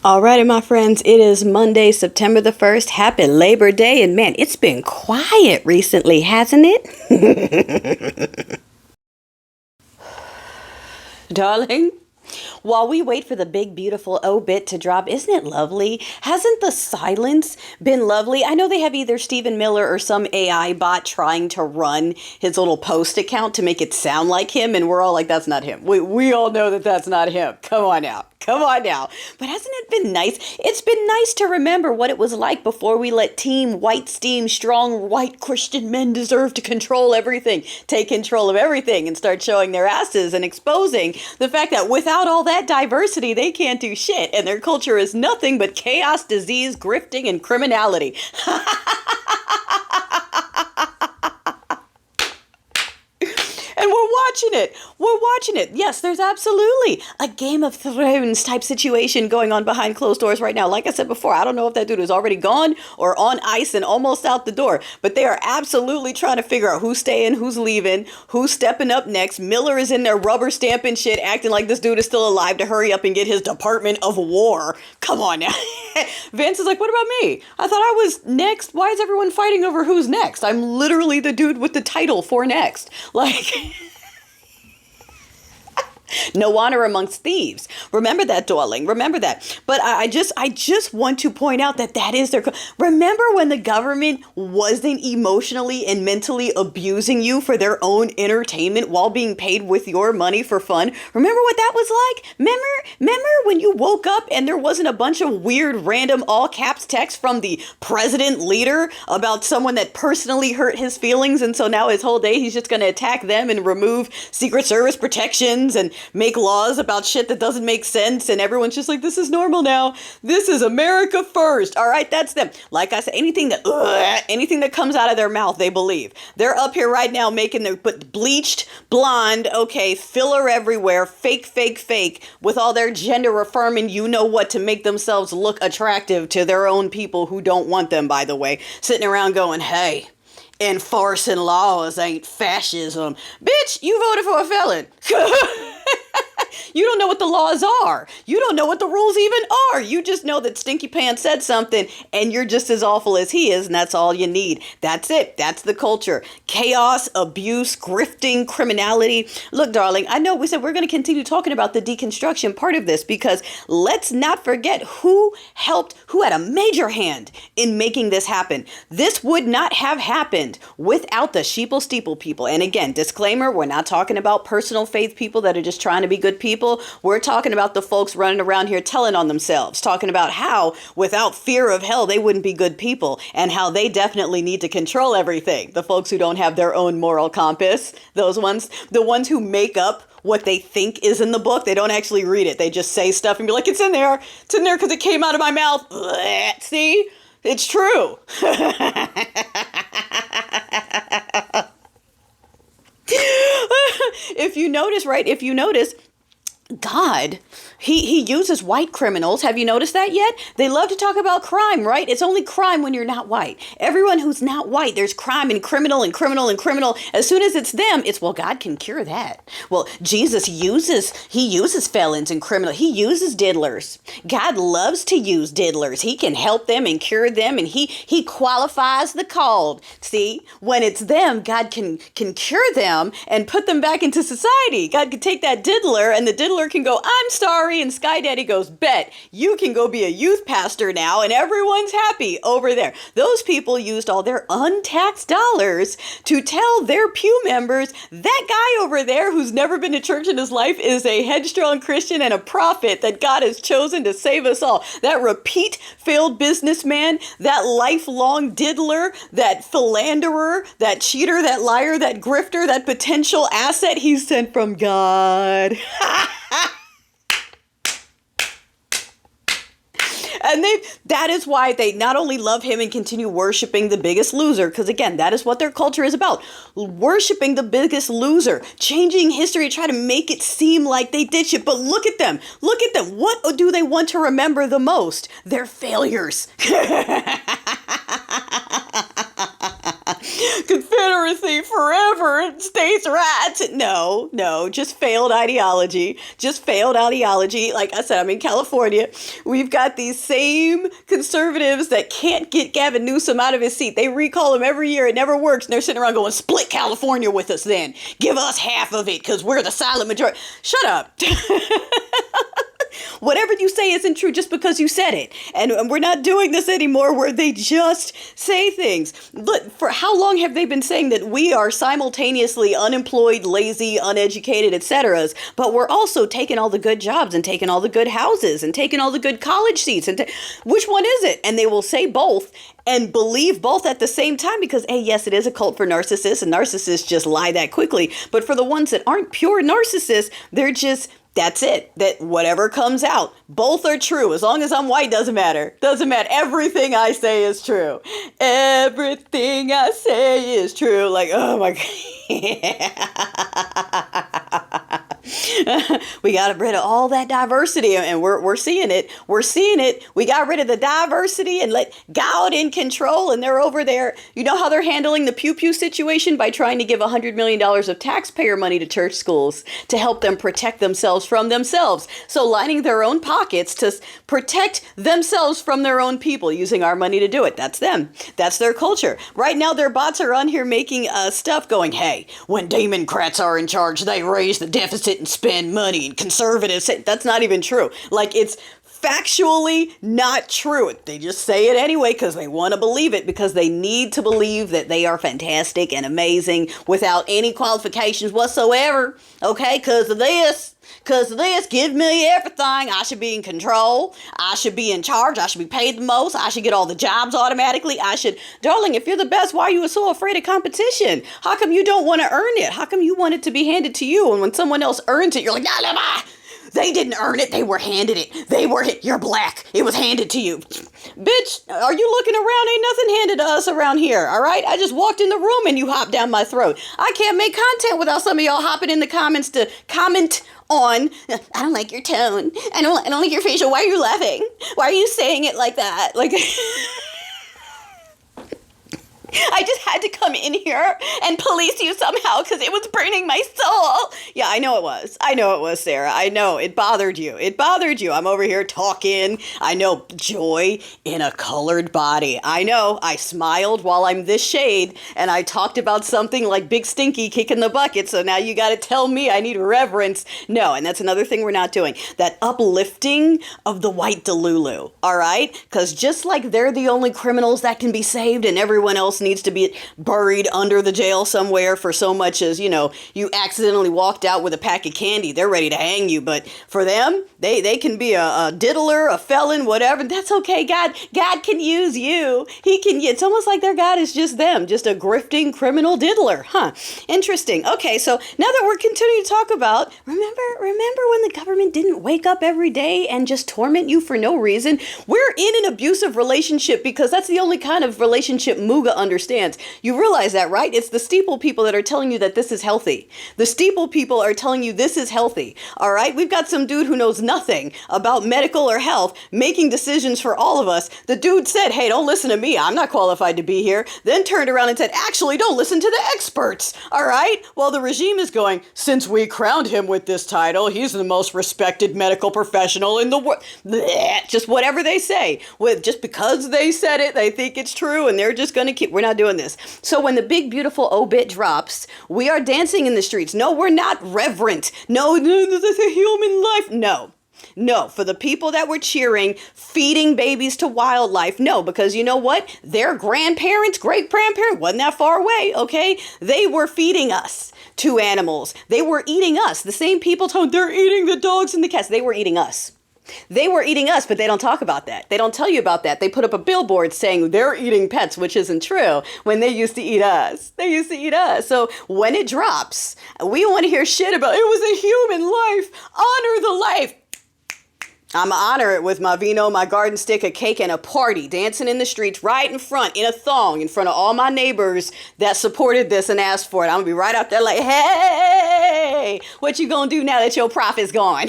Alrighty, my friends, it is Monday, September the 1st. Happy Labor Day. And man, it's been quiet recently, hasn't it? Darling, while we wait for the big, beautiful Obit to drop, isn't it lovely? Hasn't the silence been lovely? I know they have either Stephen Miller or some AI bot trying to run his little post account to make it sound like him, and we're all like, that's not him. We all know that that's not him. Come on now. Come on now. But hasn't it been nice? It's been nice to remember what it was like before we let Team White Steam, strong white Christian men deserve to control everything, take control of everything, and start showing their asses and exposing the fact that without all that diversity, they can't do shit. And their culture is nothing but chaos, disease, grifting, and criminality. And we're watching it. We're watching it. Yes, there's absolutely a Game of Thrones type situation going on behind closed doors right now. Like I said before, I don't know if that dude is already gone or on ice and almost out the door. But they are absolutely trying to figure out who's staying, who's leaving, who's stepping up next. Miller is in there rubber stamping shit, acting like this dude is still alive to hurry up and get his Department of War. Come on now. Vince is like, what about me? I thought I was next. Why is everyone fighting over who's next? I'm literally the dude with the title for next. Like... No honor amongst thieves. Remember that, darling. Remember that. But I just want to point out that is their... Remember when the government wasn't emotionally and mentally abusing you for their own entertainment while being paid with your money for fun? Remember what that was like? Remember when you woke up and there wasn't a bunch of weird, random, all caps text from the president leader about someone that personally hurt his feelings, and so now his whole day he's just going to attack them and remove Secret Service protections and make laws about shit that doesn't make sense, and everyone's just like, this is normal now. This is America first. All right, that's them. Like I said, anything that comes out of their mouth, they believe. They're up here right now making their bleached, blonde, okay, filler everywhere, fake, with all their gender affirming, you know what, to make themselves look attractive to their own people who don't want them, by the way, sitting around going, hey, enforcing laws ain't fascism. Bitch, you voted for a felon. You don't know what the laws are. You don't know what the rules even are. You just know that Stinky Pants said something and you're just as awful as he is, and that's all you need. That's it. That's the culture. Chaos, abuse, grifting, criminality. Look, darling, I know we said we're going to continue talking about the deconstruction part of this because let's not forget who had a major hand in making this happen. This would not have happened without the SheepleSteeplePeople. And again, disclaimer, we're not talking about personal faith people that are just trying to be good people. We're talking about the folks running around here telling on themselves, talking about how without fear of hell, they wouldn't be good people and how they definitely need to control everything. The folks who don't have their own moral compass, those ones, the ones who make up what they think is in the book. They don't actually read it. They just say stuff and be like, it's in there because it came out of my mouth. Blech. See, it's true. If you notice, God, he uses white criminals. Have you noticed that yet? They love to talk about crime, right? It's only crime when you're not white. Everyone who's not white, there's crime and criminal and criminal and criminal. As soon as it's them, it's, well, God can cure that. Well, Jesus uses felons and criminal. He uses diddlers. God loves to use diddlers. He can help them and cure them, and he qualifies the called. See, when it's them, God can cure them and put them back into society. God can take that diddler, and the diddler can go, I'm sorry, and Sky Daddy goes, bet, you can go be a youth pastor now, and everyone's happy over there. Those people used all their untaxed dollars to tell their pew members, that guy over there who's never been to church in his life is a headstrong Christian and a prophet that God has chosen to save us all. That repeat failed businessman, that lifelong diddler, that philanderer, that cheater, that liar, that grifter, that potential asset he's sent from God. And that is why they not only love him and continue worshiping the biggest loser, because again, that is what their culture is about. Worshiping the biggest loser, changing history, try to make it seem like they did shit. But look at them. Look at them. What do they want to remember the most? Their failures. Confederacy forever and states' rights. No, just failed ideology. Like I said, I'm in California. We've got these same conservatives that can't get Gavin Newsom out of his seat. They recall him every year. It never works. And they're sitting around going, split California with us then. Give us half of it because we're the silent majority. Shut up. Whatever you say isn't true just because you said it. And we're not doing this anymore where they just say things. Look, for how long have they been saying that we are simultaneously unemployed, lazy, uneducated, etc., but we're also taking all the good jobs and taking all the good houses and taking all the good college seats? And which one is it? And they will say both and believe both at the same time because, hey, yes, it is a cult for narcissists, and narcissists just lie that quickly. But for the ones that aren't pure narcissists, they're just... That's it. That whatever comes out, both are true. As long as I'm white, doesn't matter. Doesn't matter. Everything I say is true. Everything I say is true. Like, oh my God. We got rid of all that diversity, and we're seeing it. We're seeing it. We got rid of the diversity and let God in control, and they're over there. You know how they're handling the pew pew situation? By trying to give $100 million of taxpayer money to church schools to help them protect themselves from themselves. So lining their own pockets to protect themselves from their own people, using our money to do it. That's them. That's their culture. Right now, their bots are on here making stuff going, hey, when Democrats are in charge, they raise the deficit and spend money, and conservatives say that's not even true. Like, it's factually not true. They just say it anyway because they want to believe it, because they need to believe that they are fantastic and amazing without any qualifications whatsoever. Okay, because of this, give me everything. I should be in control. I should be in charge. I should be paid the most. I should get all the jobs automatically. Darling, if you're the best, why are you so afraid of competition? How come you don't want to earn it? How come you want it to be handed to you? And when someone else earns it, you're like, nah. They didn't earn it. They were handed it. You're black. It was handed to you. Bitch, are you looking around? Ain't nothing handed to us around here, all right? I just walked in the room and you hopped down my throat. I can't make content without some of y'all hopping in the comments to comment on, I don't like your tone. I don't like your facial. Why are you laughing? Why are you saying it like that? Like... I just had to come in here and police you somehow because it was burning my soul. Yeah, I know it was, Sarah. I know. It bothered you. I'm over here talking. I know. Joy in a colored body. I know. I smiled while I'm this shade, and I talked about something like Big Stinky kicking the bucket, so now you got to tell me I need reverence. No, and that's another thing we're not doing. That uplifting of the white Delulu, all right? Because just like they're the only criminals that can be saved and everyone else needs to be buried under the jail somewhere for so much as, you accidentally walked out with a pack of candy. They're ready to hang you. But for them, they can be a diddler, a felon, whatever. That's okay. God can use you. It's almost like their God is just them, just a grifting criminal diddler. Huh. Interesting. Okay, so now that we're continuing to talk about, remember when the government didn't wake up every day and just torment you for no reason? We're in an abusive relationship because that's the only kind of relationship Muga understands. You realize that, right? It's the steeple people that are telling you that this is healthy. The steeple people are telling you this is healthy. All right? We've got some dude who knows nothing about medical or health making decisions for all of us. The dude said, hey, don't listen to me. I'm not qualified to be here. Then turned around and said, actually, don't listen to the experts. All right? Well, the regime is going, since we crowned him with this title, he's the most respected medical professional in the world. Just whatever they say. Just because they said it, they think it's true, and they're just going to keep. We're not doing this. So when the big, beautiful Obit drops, we are dancing in the streets. No, we're not reverent. No, this is a human life. No, for the people that were cheering, feeding babies to wildlife, no, because you know what? Their grandparents, great-grandparents, wasn't that far away, okay? They were feeding us to animals. They were eating us. The same people told they're eating the dogs and the cats. They were eating us. They were eating us, but they don't talk about that. They don't tell you about that. They put up a billboard saying they're eating pets, which isn't true, when they used to eat us. So when it drops, we want to hear shit about it was a human life. Honor the life. I'm going to honor it with my vino, my garden stick, a cake, and a party. Dancing in the streets right in front, in a thong, in front of all my neighbors that supported this and asked for it. I'm going to be right out there like, hey, what you going to do now that your profit's gone?